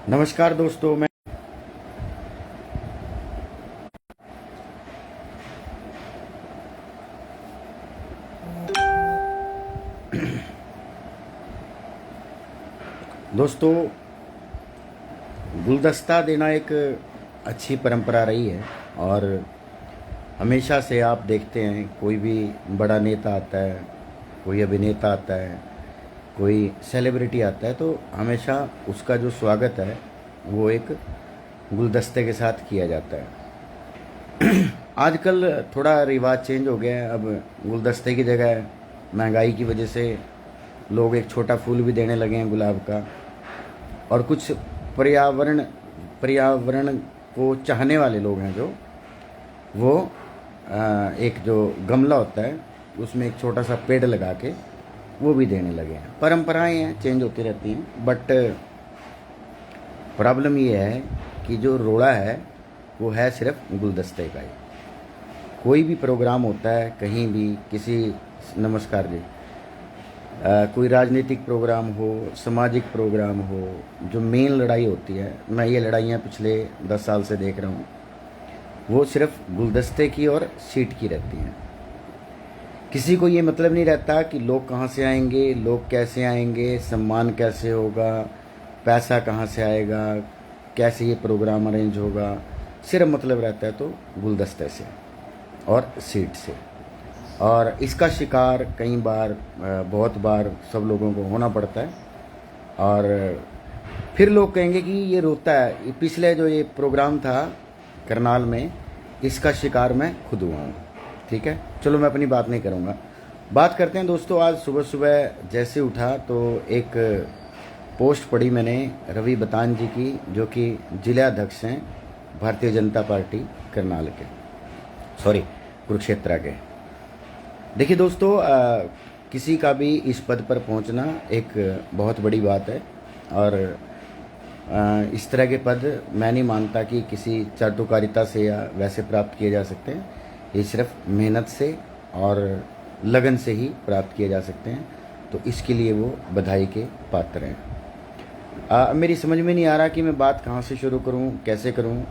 नमस्कार दोस्तों। मैं दोस्तों, गुलदस्ता देना एक अच्छी परंपरा रही है। और हमेशा से आप देखते हैं, कोई भी बड़ा नेता आता है, कोई अभिनेता आता है, कोई सेलिब्रिटी आता है, तो हमेशा उसका जो स्वागत है वो एक गुलदस्ते के साथ किया जाता है। आजकल थोड़ा रिवाज चेंज हो गया है। अब गुलदस्ते की जगह महंगाई की वजह से लोग एक छोटा फूल भी देने लगे हैं, गुलाब का। और कुछ पर्यावरण पर्यावरण को चाहने वाले लोग हैं जो वो एक जो गमला होता है उसमें एक छोटा सा पेड़ लगा के वो भी देने लगे हैं। परंपराएं हैं, चेंज होती रहती हैं, बट प्रॉब्लम ये है कि जो रोड़ा है वो है सिर्फ गुलदस्ते का ही। कोई भी प्रोग्राम होता है कहीं भी, किसी, नमस्कार जी, कोई राजनीतिक प्रोग्राम हो, सामाजिक प्रोग्राम हो, जो मेन लड़ाई होती है, मैं ये लड़ाइयाँ पिछले 10 साल से देख रहा हूँ, वो सिर्फ गुलदस्ते की और सीट की रहती हैं। किसी को ये मतलब नहीं रहता कि लोग कहाँ से आएंगे, लोग कैसे आएंगे, सम्मान कैसे होगा, पैसा कहाँ से आएगा, कैसे ये प्रोग्राम अरेंज होगा। सिर्फ मतलब रहता है तो गुलदस्ते से और सीट से। और इसका शिकार कई बार, बहुत बार सब लोगों को होना पड़ता है। और फिर लोग कहेंगे कि ये रोता है। ये पिछले जो ये प्रोग्राम था करनाल में, इसका शिकार मैं खुद हुआ हूँ। ठीक है, चलो मैं अपनी बात नहीं करूँगा। बात करते हैं दोस्तों। आज सुबह सुबह जैसे उठा तो एक पोस्ट पढ़ी मैंने रवि बतान जी की, जो कि जिलाध्यक्ष हैं भारतीय जनता पार्टी करनाल के, सॉरी कुरुक्षेत्र के। देखिए दोस्तों, किसी का भी इस पद पर पहुंचना एक बहुत बड़ी बात है। और इस तरह के पद मैं नहीं मानता कि किसी चाटुकारिता से या वैसे प्राप्त किए जा सकते हैं। ये सिर्फ मेहनत से और लगन से ही प्राप्त किए जा सकते हैं। तो इसके लिए वो बधाई के पात्र हैं। मेरी समझ में नहीं आ रहा कि मैं बात कहाँ से शुरू करूँ, कैसे करूँ।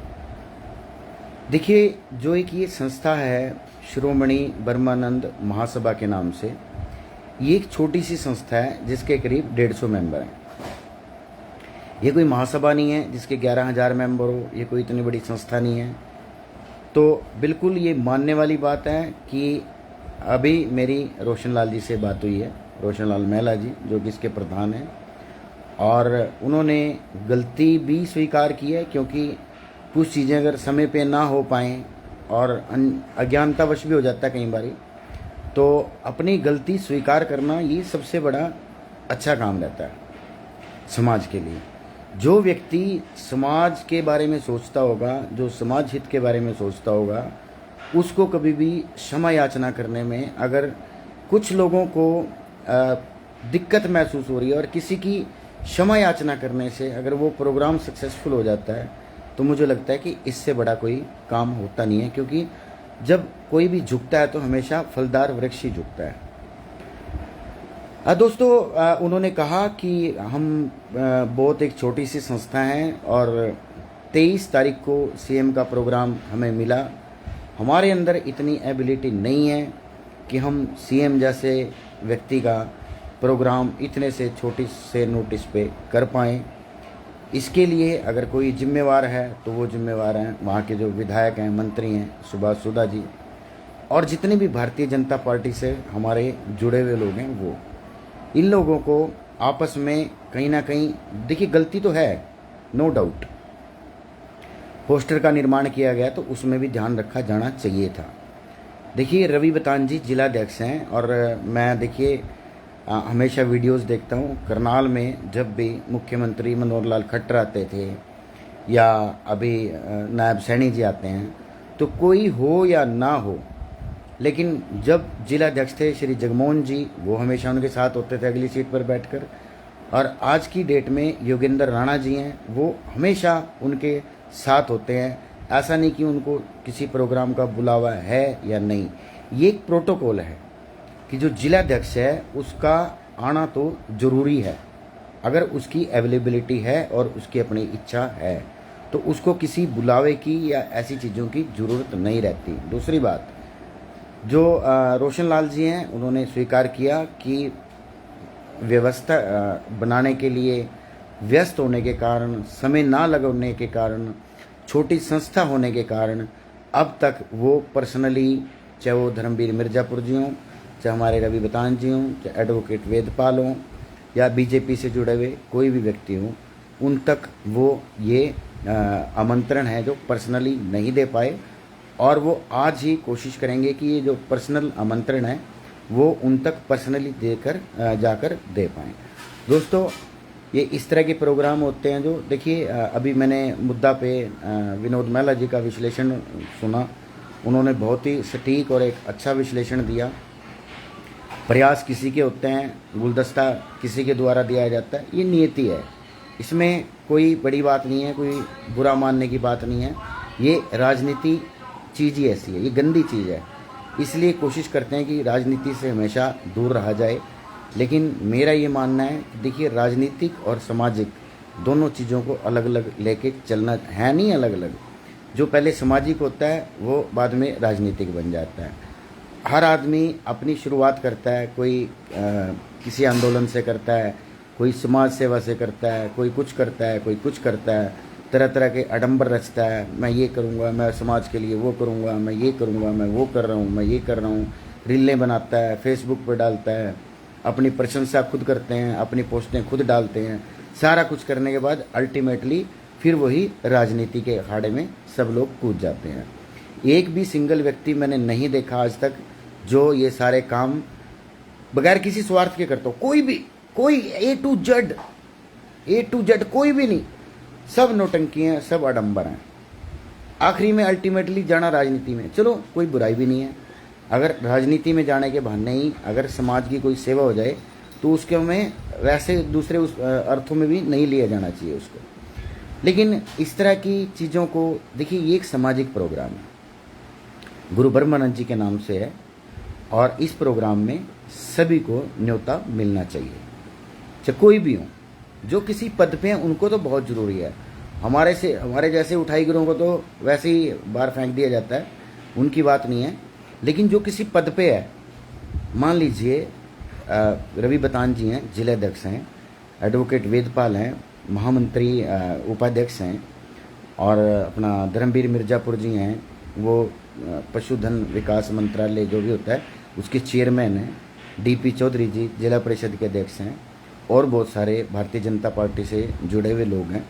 देखिए, जो एक ये संस्था है शिरोमणि ब्रह्मानंद महासभा के नाम से, ये एक छोटी सी संस्था है जिसके करीब 150 मेंबर हैं। ये कोई महासभा नहीं है जिसके 11,000 मेंबर हो, ये कोई इतनी बड़ी संस्था नहीं है। तो बिल्कुल ये मानने वाली बात है कि अभी मेरी रोशन लाल जी से बात हुई है, रोशन लाल महिला जी, जो कि इसके प्रधान हैं। और उन्होंने गलती भी स्वीकार की है, क्योंकि कुछ चीज़ें अगर समय पे ना हो पाएँ और अज्ञानतावश भी हो जाता है कई बारी, तो अपनी गलती स्वीकार करना ये सबसे बड़ा अच्छा काम रहता है समाज के लिए। जो व्यक्ति समाज के बारे में सोचता होगा, जो समाज हित के बारे में सोचता होगा, उसको कभी भी क्षमा याचना करने में अगर कुछ लोगों को दिक्कत महसूस हो रही है और किसी की क्षमा याचना करने से अगर वो प्रोग्राम सक्सेसफुल हो जाता है, तो मुझे लगता है कि इससे बड़ा कोई काम होता नहीं है। क्योंकि जब कोई भी झुकता है तो हमेशा फलदार वृक्ष ही झुकता है। दोस्तों, उन्होंने कहा कि हम बहुत एक छोटी सी संस्था हैं और 23 तारीख को सीएम का प्रोग्राम हमें मिला। हमारे अंदर इतनी एबिलिटी नहीं है कि हम सीएम जैसे व्यक्ति का प्रोग्राम इतने से छोटी से नोटिस पे कर पाएँ। इसके लिए अगर कोई जिम्मेवार है तो वो जिम्मेवार हैं वहाँ के जो विधायक हैं, मंत्री हैं, सुभाष सुधा जी, और जितने भी भारतीय जनता पार्टी से हमारे जुड़े हुए लोग हैं, वो इन लोगों को आपस में कहीं ना कहीं, देखिए गलती तो है, नो डाउट। पोस्टर का निर्माण किया गया तो उसमें भी ध्यान रखा जाना चाहिए था। देखिए, रवि बतान जी जिलाध्यक्ष हैं और मैं देखिए हमेशा वीडियोस देखता हूँ। करनाल में जब भी मुख्यमंत्री मनोहर लाल खट्टर आते थे या अभी नायब सैनी जी आते हैं, तो कोई हो या ना हो, लेकिन जब जिलाध्यक्ष थे श्री जगमोहन जी, वो हमेशा उनके साथ होते थे अगली सीट पर बैठकर। और आज की डेट में योगेंद्र राणा जी हैं, वो हमेशा उनके साथ होते हैं। ऐसा नहीं कि उनको किसी प्रोग्राम का बुलावा है या नहीं, ये एक प्रोटोकॉल है कि जो जिलाध्यक्ष है उसका आना तो जरूरी है। अगर उसकी अवेलेबिलिटी है और उसकी अपनी इच्छा है तो उसको किसी बुलावे की या ऐसी चीज़ों की ज़रूरत नहीं रहती। दूसरी बात, जो रोशन लाल जी हैं, उन्होंने स्वीकार किया कि व्यवस्था बनाने के लिए व्यस्त होने के कारण, समय ना लगने के कारण, छोटी संस्था होने के कारण अब तक वो पर्सनली, चाहे वो धर्मवीर मिर्ज़ापुर जी हों, चाहे हमारे रवि बतान जी हों, चाहे एडवोकेट वेदपाल हों, या बीजेपी से जुड़े हुए कोई भी व्यक्ति हों, उन तक वो ये आमंत्रण है जो पर्सनली नहीं दे पाए, और वो आज ही कोशिश करेंगे कि ये जो पर्सनल आमंत्रण है वो उन तक पर्सनली देकर जाकर दे पाएँ। दोस्तों, ये इस तरह के प्रोग्राम होते हैं जो, देखिए अभी मैंने मुद्दा पे विनोद महिला जी का विश्लेषण सुना। उन्होंने बहुत ही सटीक और एक अच्छा विश्लेषण दिया। प्रयास किसी के होते हैं, गुलदस्ता किसी के द्वारा दिया जाता है, ये नियति है, इसमें कोई बड़ी बात नहीं है, कोई बुरा मानने की बात नहीं है। ये राजनीति चीज़ ही ऐसी है, ये गंदी चीज़ है, इसलिए कोशिश करते हैं कि राजनीति से हमेशा दूर रहा जाए। लेकिन मेरा ये मानना है कि देखिए, राजनीतिक और सामाजिक दोनों चीज़ों को अलग अलग लेके चलना है, नहीं अलग अलग। जो पहले सामाजिक होता है वो बाद में राजनीतिक बन जाता है। हर आदमी अपनी शुरुआत करता है, कोई किसी आंदोलन से करता है, कोई समाज सेवा से करता है, कोई कुछ करता है, कोई कुछ करता है, तरह तरह के आडंबर रचता है। मैं ये करूँगा, मैं समाज के लिए वो करूँगा, मैं ये करूँगा, मैं वो कर रहा हूँ, मैं ये कर रहा हूँ। रीलें बनाता है, फेसबुक पर डालता है, अपनी प्रशंसा खुद करते हैं, अपनी पोस्टें खुद डालते हैं। सारा कुछ करने के बाद अल्टीमेटली फिर वही राजनीति के अखाड़े में सब लोग कूद जाते हैं। एक भी सिंगल व्यक्ति मैंने नहीं देखा आज तक जो ये सारे काम बगैर किसी स्वार्थ के करता हो। कोई ए टू जेड कोई भी नहीं, सब नौटंकी हैं, सब आडंबर हैं। आखिरी में अल्टीमेटली जाना राजनीति में, चलो कोई बुराई भी नहीं है। अगर राजनीति में जाने के बहाने ही अगर समाज की कोई सेवा हो जाए तो उसके में वैसे दूसरे उस अर्थों में भी नहीं लिया जाना चाहिए उसको। लेकिन इस तरह की चीज़ों को देखिए, ये एक सामाजिक प्रोग्राम है, गुरु ब्रह्मानंद जी के नाम से है, और इस प्रोग्राम में सभी को न्योता मिलना चाहिए, चाहे कोई भी हो। जो किसी पद पे हैं उनको तो बहुत ज़रूरी है, हमारे जैसे उठाई गिरों को तो वैसे ही बाहर फेंक दिया जाता है, उनकी बात नहीं है। लेकिन जो किसी पद पे है, मान लीजिए रवि बतान जी हैं, जिलाध्यक्ष हैं, एडवोकेट वेदपाल हैं, महामंत्री उपाध्यक्ष हैं, और अपना धर्मवीर मिर्ज़ापुर जी हैं, वो पशुधन विकास मंत्रालय जो भी होता है उसके चेयरमैन हैं, डीपी चौधरी जी जिला परिषद के अध्यक्ष हैं, और बहुत सारे भारतीय जनता पार्टी से जुड़े हुए लोग हैं।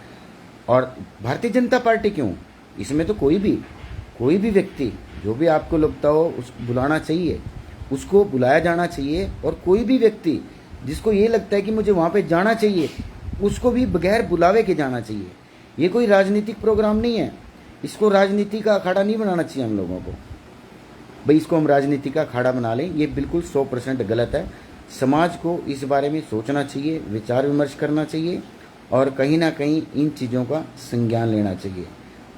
और भारतीय जनता पार्टी क्यों, इसमें तो कोई भी व्यक्ति जो भी आपको लगता हो उस बुलाना चाहिए, उसको बुलाया जाना चाहिए। और कोई भी व्यक्ति जिसको ये लगता है कि मुझे वहाँ पे जाना चाहिए, उसको भी बगैर बुलावे के जाना चाहिए। ये कोई राजनीतिक प्रोग्राम नहीं है, इसको राजनीति का अखाड़ा नहीं बनाना चाहिए हम लोगों को। भाई इसको हम राजनीति का अखाड़ा बना लें, ये बिल्कुल 100% गलत है। समाज को इस बारे में सोचना चाहिए, विचार विमर्श करना चाहिए, और कहीं ना कहीं इन चीज़ों का संज्ञान लेना चाहिए।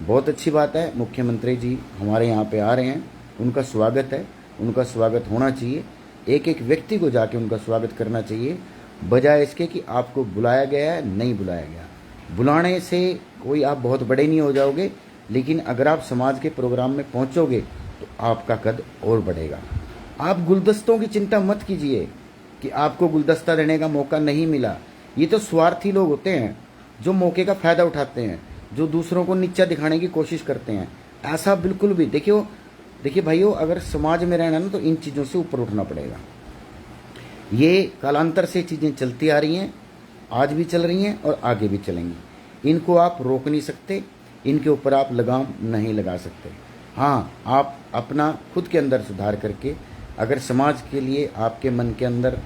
बहुत अच्छी बात है, मुख्यमंत्री जी हमारे यहाँ पे आ रहे हैं, उनका स्वागत है, उनका स्वागत होना चाहिए। एक एक व्यक्ति को जाके उनका स्वागत करना चाहिए, बजाय इसके कि आपको बुलाया गया है, नहीं बुलाया गया। बुलाने से कोई आप बहुत बड़े नहीं हो जाओगे, लेकिन अगर आप समाज के प्रोग्राम में पहुँचोगे तो आपका कद और बढ़ेगा। आप गुलदस्तों की चिंता मत कीजिए कि आपको गुलदस्ता देने का मौका नहीं मिला। ये तो स्वार्थी लोग होते हैं जो मौके का फ़ायदा उठाते हैं, जो दूसरों को नीचा दिखाने की कोशिश करते हैं। ऐसा बिल्कुल भी देखिए भाइयों, अगर समाज में रहना ना तो इन चीज़ों से ऊपर उठना पड़ेगा। ये कालांतर से चीज़ें चलती आ रही हैं, आज भी चल रही हैं और आगे भी चलेंगी। इनको आप रोक नहीं सकते, इनके ऊपर आप लगाम नहीं लगा सकते। हाँ, आप अपना खुद के अंदर सुधार करके, अगर समाज के लिए आपके मन के अंदर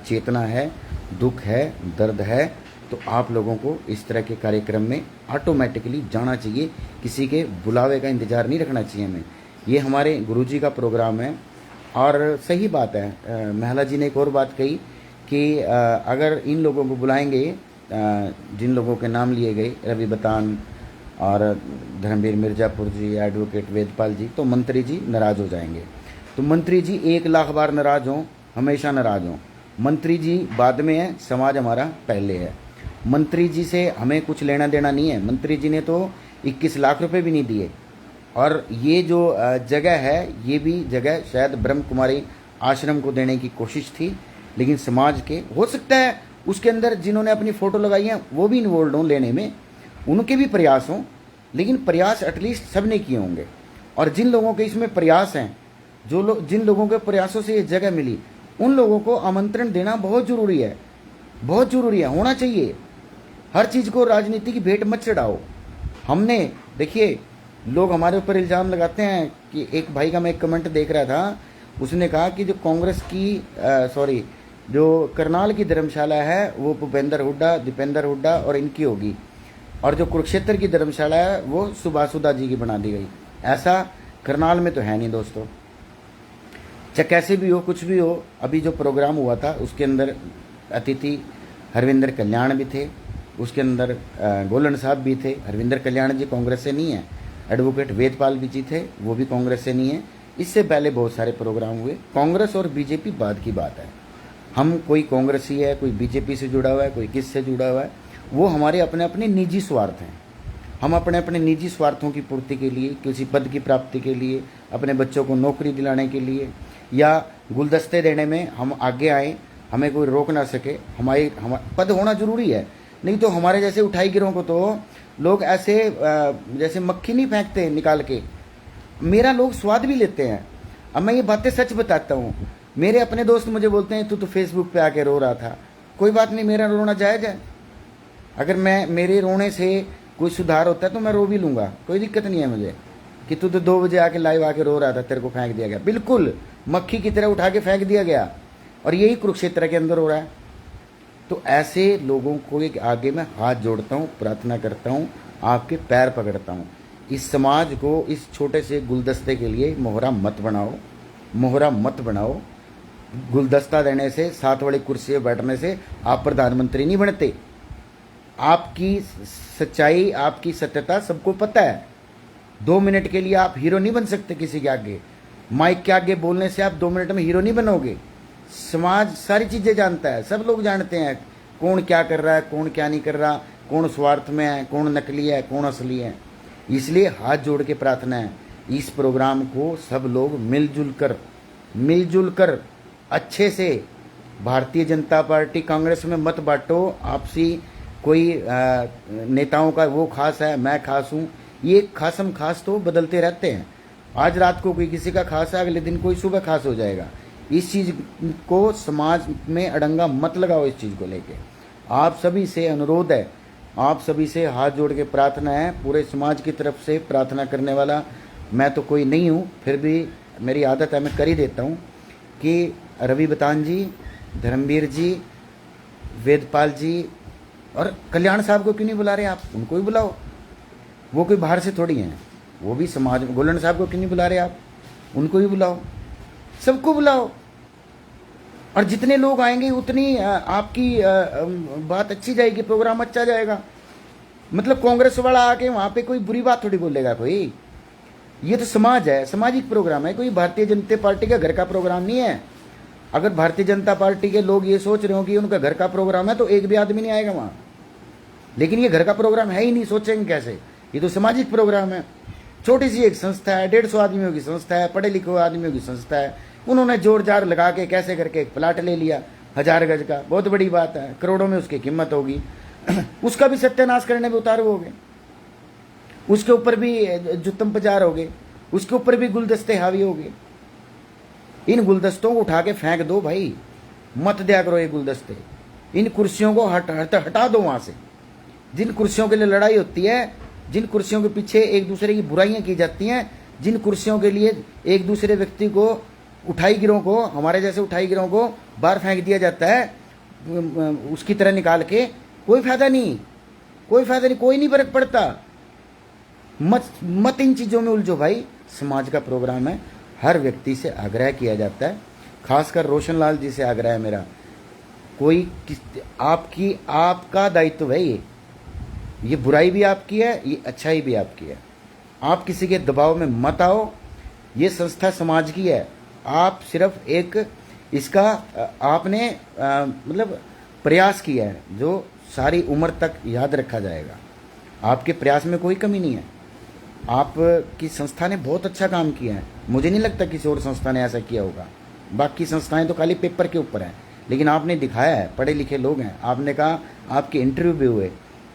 चेतना है, दुख है, दर्द है, तो आप लोगों को इस तरह के कार्यक्रम में ऑटोमेटिकली जाना चाहिए। किसी के बुलावे का इंतज़ार नहीं रखना चाहिए हमें। ये हमारे गुरुजी का प्रोग्राम है। और सही बात है, महिला जी ने एक और बात कही कि अगर इन लोगों को बुलाएंगे, जिन लोगों के नाम लिए गए, रवि बतान और धर्मवीर मिर्ज़ापुर जी, एडवोकेट वेदपाल जी, तो मंत्री जी नाराज़ हो जाएंगे। तो मंत्री जी 1,00,000 बार नाराज़ हों, हमेशा नाराज़ हों। मंत्री जी बाद में है, समाज हमारा पहले है। मंत्री जी से हमें कुछ लेना देना नहीं है। मंत्री जी ने तो 21 लाख रुपए भी नहीं दिए। और ये जो जगह है, ये भी जगह शायद ब्रह्म कुमारी आश्रम को देने की कोशिश थी, लेकिन समाज के हो सकता है उसके अंदर जिन्होंने अपनी फ़ोटो लगाई है वो भी इन्वॉल्व हों लेने में, उनके भी प्रयास हों, लेकिन प्रयास एटलीस्ट सब ने किए होंगे। और जिन लोगों के इसमें प्रयास हैं, जिन लोगों के प्रयासों से ये जगह मिली, उन लोगों को आमंत्रण देना बहुत ज़रूरी है, बहुत ज़रूरी है, होना चाहिए। हर चीज़ को राजनीति की भेंट मत चढ़ाओ। हमने देखिए, लोग हमारे ऊपर इल्ज़ाम लगाते हैं कि एक भाई का मैं एक कमेंट देख रहा था, उसने कहा कि जो कांग्रेस की जो करनाल की धर्मशाला है वो भूपेंद्र हुड्डा, दीपेंद्र हुड्डा और इनकी होगी, और जो कुरुक्षेत्र की धर्मशाला है वो सुभाष सुधा जी की बना दी गई। ऐसा करनाल में तो है नहीं दोस्तों। चाहे कैसे भी हो, कुछ भी हो, अभी जो प्रोग्राम हुआ था उसके अंदर अतिथि हरविंदर कल्याण भी थे, उसके अंदर गोलन साहब भी थे। हरविंदर कल्याण जी कांग्रेस से नहीं है। एडवोकेट वेदपाल भी जी थे, वो भी कांग्रेस से नहीं है। इससे पहले बहुत सारे प्रोग्राम हुए। कांग्रेस और बीजेपी बाद की बात है। हम कोई कांग्रेसी है, कोई बीजेपी से जुड़ा हुआ है, कोई किस से जुड़ा हुआ है, वो हमारे अपने अपने निजी स्वार्थ हैं। हम अपने अपने निजी स्वार्थों की पूर्ति के लिए, किसी पद की प्राप्ति के लिए, अपने बच्चों को नौकरी दिलाने के लिए या गुलदस्ते देने में हम आगे आए, हमें कोई रोक ना सके। हमारे पद होना जरूरी है, नहीं तो हमारे जैसे उठाई गिरों को तो लोग ऐसे जैसे मक्खी नहीं फेंकते निकाल के, मेरा लोग स्वाद भी लेते हैं। अब मैं ये बातें सच बताता हूँ। मेरे अपने दोस्त मुझे बोलते हैं तू तो फेसबुक पे आके रो रहा था। कोई बात नहीं, मेरा रोना जायज़ है। अगर मेरे रोने से कोई सुधार होता है तो मैं रो भी लूँगा, कोई दिक्कत नहीं है मुझे। कि तू तो 2 बजे आके लाइव आके रो रहा था, तेरे को फेंक दिया गया। बिल्कुल मक्खी की तरह उठा के फेंक दिया गया, और यही कुरुक्षेत्र के अंदर हो रहा है। तो ऐसे लोगों को एक आगे मैं हाथ जोड़ता हूँ, प्रार्थना करता हूँ, आपके पैर पकड़ता हूँ। इस समाज को इस छोटे से गुलदस्ते के लिए मोहरा मत बनाओ, मोहरा मत बनाओ। गुलदस्ता देने से, साथ वाली कुर्सी पर बैठने से आप प्रधानमंत्री नहीं बनते। आपकी सच्चाई, आपकी सत्यता सबको पता है। 2 मिनट के लिए आप हीरो नहीं बन सकते किसी के आगे। माइक के आगे बोलने से आप 2 मिनट में हीरो नहीं बनोगे। समाज सारी चीज़ें जानता है, सब लोग जानते हैं कौन क्या कर रहा है, कौन क्या नहीं कर रहा, कौन स्वार्थ में है, कौन नकली है, कौन असली है। इसलिए हाथ जोड़ के प्रार्थना है, इस प्रोग्राम को सब लोग मिलजुल कर अच्छे से, भारतीय जनता पार्टी कांग्रेस में मत बांटो। आपसी कोई नेताओं का वो खास है, मैं खास हूँ, ये खासम खास तो बदलते रहते हैं। आज रात को कोई किसी का खास है, अगले दिन कोई सुबह खास हो जाएगा। इस चीज़ को समाज में अड़ंगा मत लगाओ। इस चीज़ को लेके आप सभी से अनुरोध है, आप सभी से हाथ जोड़ के प्रार्थना है, पूरे समाज की तरफ से प्रार्थना करने वाला मैं तो कोई नहीं हूँ, फिर भी मेरी आदत है, मैं कर ही देता हूँ कि रवि बतान जी, धर्मवीर जी, वेदपाल जी और कल्याण साहब को क्यों नहीं बुला रहे आप? उनको भी बुलाओ, वो कोई बाहर से थोड़ी हैं, वो भी समाज में। गोलन साहब को क्यों नहीं बुला रहे आप? उनको भी बुलाओ, सबको बुलाओ। और जितने लोग आएंगे उतनी आपकी बात अच्छी जाएगी, प्रोग्राम अच्छा जाएगा। मतलब कांग्रेस वाला आके वहाँ पे कोई बुरी बात थोड़ी बोलेगा कोई। ये तो समाज है, सामाजिक प्रोग्राम है, कोई भारतीय जनता पार्टी का घर का प्रोग्राम नहीं है। अगर भारतीय जनता पार्टी के लोग ये सोच रहे हो कि उनका घर का प्रोग्राम है तो एक भी आदमी नहीं आएगा वहाँ। लेकिन ये घर का प्रोग्राम है ही नहीं, सोचेंगे कैसे? ये तो सामाजिक प्रोग्राम है। छोटी सी एक संस्था है, 150 आदमियों की संस्था है, पढ़े लिखे आदमियों की संस्था है। उन्होंने जोर जार लगा के कैसे करके एक प्लाट ले लिया 1000 गज का, बहुत बड़ी बात है, करोड़ों में उसकी कीमत होगी। उसका भी सत्यानाश करने में उतारू हो गए, उसके ऊपर भी जुत्तम पजार हो गए, उसके ऊपर भी गुलदस्ते हावी हो गए। इन गुलदस्तों को उठा के फेंक दो भाई, मत दिया करो ये गुलदस्ते। इन कुर्सियों को हटा दो वहां से। जिन कुर्सियों के लिए लड़ाई होती है, जिन कुर्सियों के पीछे एक दूसरे की बुराइयां की जाती हैं, जिन कुर्सियों के लिए एक दूसरे व्यक्ति को, उठाई गिरों को, हमारे जैसे उठाई गिरों को बाहर फेंक दिया जाता है उसकी तरह निकाल के, कोई फायदा नहीं, कोई फायदा नहीं, कोई नहीं फर्क पड़ता। मत इन चीज़ों में उलझो भाई। समाज का प्रोग्राम है, हर व्यक्ति से आग्रह किया जाता है, खासकर रोशन लाल जी से आग्रह है मेरा। आपका दायित्व है ये बुराई भी आपकी है, ये अच्छाई भी आपकी है। आप किसी के दबाव में मत आओ। ये संस्था समाज की है, आप सिर्फ एक इसका आपने मतलब प्रयास किया है जो सारी उम्र तक याद रखा जाएगा। आपके प्रयास में कोई कमी नहीं है। आपकी संस्था ने बहुत अच्छा काम किया है, मुझे नहीं लगता किसी और संस्था ने ऐसा किया होगा। बाकी संस्थाएं तो खाली पेपर के ऊपर हैं, लेकिन आपने दिखाया है, पढ़े लिखे लोग हैं, आपने कहा, आपके इंटरव्यू भी हुए,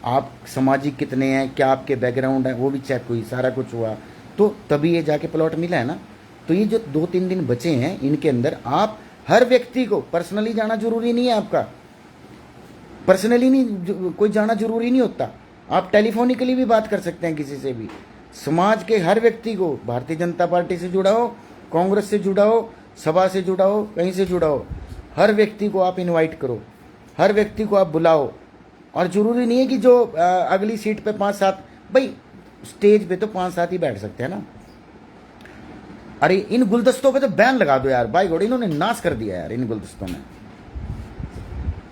आप सामाजिक कितने हैं, क्या आपके बैकग्राउंड है वो भी चेक हुई, सारा कुछ हुआ, तो तभी ये जाके प्लॉट मिला है ना। तो ये जो 2-3 दिन बचे हैं, इनके अंदर आप हर व्यक्ति को पर्सनली जाना जरूरी नहीं है। आपका पर्सनली नहीं कोई जाना जरूरी नहीं होता, आप टेलीफोनिकली भी बात कर सकते हैं किसी से भी। समाज के हर व्यक्ति को, भारतीय जनता पार्टी से जुड़ा हो, कांग्रेस से जुड़ा हो, सभा से जुड़ा हो, कहीं से जुड़ा हो, हर व्यक्ति को आप इनवाइट करो, हर व्यक्ति को आप बुलाओ। और जरूरी नहीं है कि जो अगली सीट पे 5-7, भाई स्टेज पे तो 5-7 ही बैठ सकते हैं ना। अरे इन गुलदस्तों पे तो बैन लगा दो यार, भाई गौड़ इन्होंने नाश कर दिया यार इन गुलदस्तों में।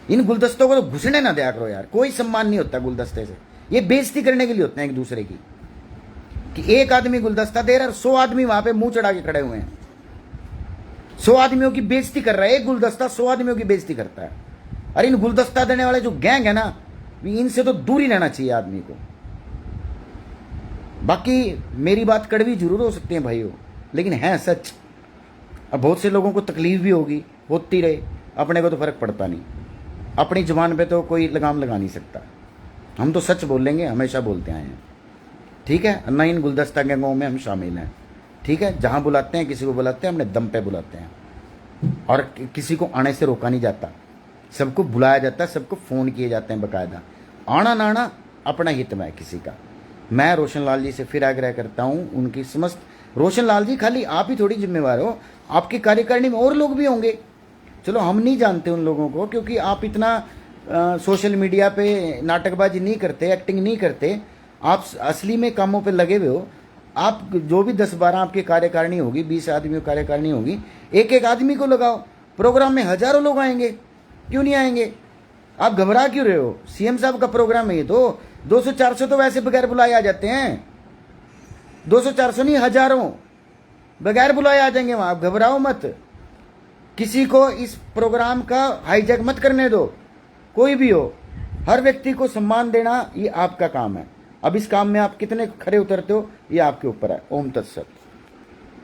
इन गुलदस्तों को तो घुसने ना दिया करो यार, कोई सम्मान नहीं होता गुलदस्ते से, ये बेइज्जती करने के लिए होते हैं एक दूसरे की, कि एक आदमी गुलदस्ता दे रहा है, 100 आदमी वहां पे मुंह चढ़ा के खड़े हुए हैं, 100 आदमियों की बेइज्जती कर रहा है। एक गुलदस्ता 100 आदमियों की बेइज्जती करता है। अरे इन गुलदस्ता देने वाले जो गैंग है ना, इनसे तो दूर ही रहना चाहिए आदमी को। बाकी मेरी बात कड़वी जरूर हो सकती है भाइयों, लेकिन है सच। अब बहुत से लोगों को तकलीफ भी होगी, होती रहे, अपने को तो फर्क पड़ता नहीं। अपनी जुबान पे तो कोई लगाम लगा नहीं सकता, हम तो सच बोलेंगे, हमेशा बोलते आए हैं, ठीक है ना। इन गुलदस्ता गैंगों में हम शामिल हैं, ठीक है। जहां बुलाते हैं, किसी को बुलाते हैं, अपने दम पे बुलाते हैं, और किसी को आने से रोका नहीं जाता, सबको बुलाया जाता है, सबको फ़ोन किए जाते हैं बाकायदा। आना ना आना अपना हित में है किसी का। मैं रोशन लाल जी से फिर आग्रह करता हूं, उनकी समस्त, रोशन लाल जी खाली आप ही थोड़ी जिम्मेवार हो, आपकी कार्यकारिणी में और लोग भी होंगे। चलो हम नहीं जानते उन लोगों को, क्योंकि आप इतना सोशल मीडिया पे नाटकबाजी नहीं करते, एक्टिंग नहीं करते, आप असली में कामों पे लगे हुए हो। आप जो भी 10-12 आपकी कार्यकारिणी होगी, 20 आदमियों की कार्यकारिणी होगी, एक एक आदमी को लगाओ, प्रोग्राम में हजारों लोग आएंगे, क्यों नहीं आएंगे? आप घबरा क्यों रहे हो? सीएम साहब का प्रोग्राम है ये, तो 200-400 तो वैसे बगैर बुलाए आ जाते हैं, 200-400 नहीं, हजारों बगैर बुलाए आ जाएंगे वहां। आप घबराओ मत, किसी को इस प्रोग्राम का हाईजैक मत करने दो, कोई भी हो, हर व्यक्ति को सम्मान देना ये आपका काम है। अब इस काम में आप कितने खरे उतरते हो ये आपके ऊपर है। ओम तत्सत।